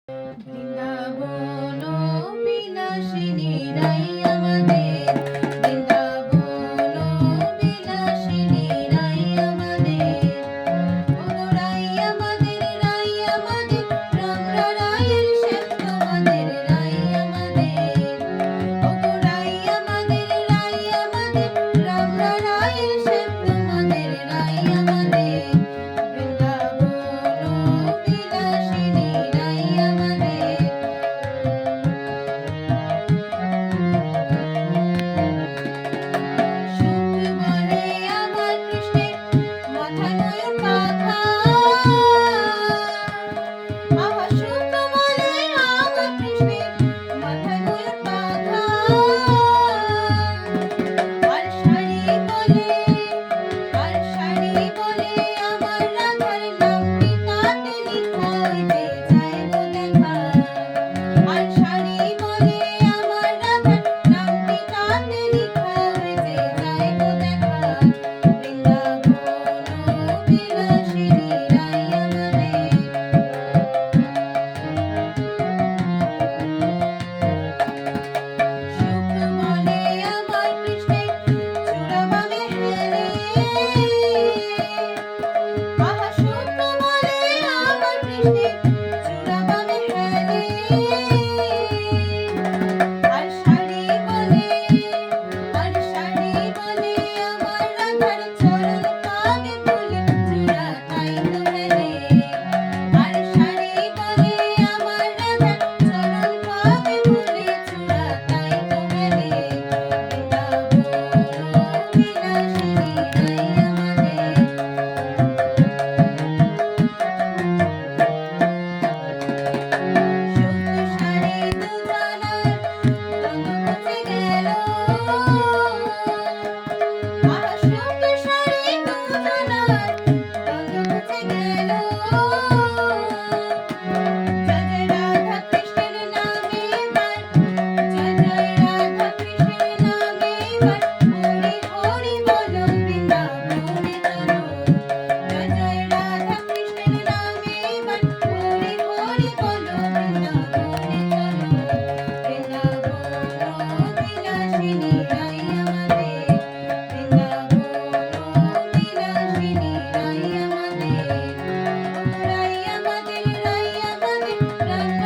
বৃন্দাবন বিলাসিনী রাই আমাদের, বৃন্দাবন বিলাসিনী রাই আমাদের, ওগো রাই আমাদের, রাই আমাদের, রামরা রায়ের শ্যাম তোমাদের রাই আমাদের, ওগো রাই আমাদের, রাই আমাদের, রামরা রায়ের শ্যাম তোমাদের রাই আমাদের, বৃন্দাবন বিলাসিনী রাই আমাদের। সুখ বলে আমার কৃষ্ণের মাথায় ময়ূর পাখা, আহা সুখ বলে আমার কৃষ্ণের মাথায় ময়ূর পাখা, আর শাড়ি বলে, আর শাড়ি বলে আমার রাধার নামটি তাতে লিখা হইতে যায় গো দেখা, আর শাড়ি বলে আমার রাধার নামটি তাতে লিখা হইতে যায় গো দেখা, বৃন্দাবন বিলাসিনী রাই আমাদের। সুখ বলে আমার কৃষ্ণের চূড়াবামে হেলে, আহা সুখ বলে আমার কৃষ্ণের চূড়াবামে হেলে, আর শাড়ি বলে, আর শাড়ি বলে আমার রাধার চরণ পাবে বলে চূড়া তাই তো হেলে, আর শাড়ি বলে আমার রাধার চরণ পাবে বলে চূড়া তাই তো হেলে, বৃন্দাবন বিলাসিনী রাই আমাদের। সুখ শাড়ি দুজনার রঙ মুছে গেল, আহা সুখ শাড়ি দুজনার রঙ মুছে গেল, জয় জয় রাধা কৃষ্ণের নামে এবার, জয় জয় রাধা কৃষ্ণের নামে এবার, হরি হরি বলো বৃন্দাবনে চলো, জয় জয় রাধা কৃষ্ণের নামে এবার, হরি হরি বলো বৃন্দাবনে চলো, বৃন্দাবন বিলাসিনী রাই আমাদের, বৃন্দাবন বিলাসিনী রাই আমাদের, ওগো রাই আমাদের, রাই আমাদের, রাম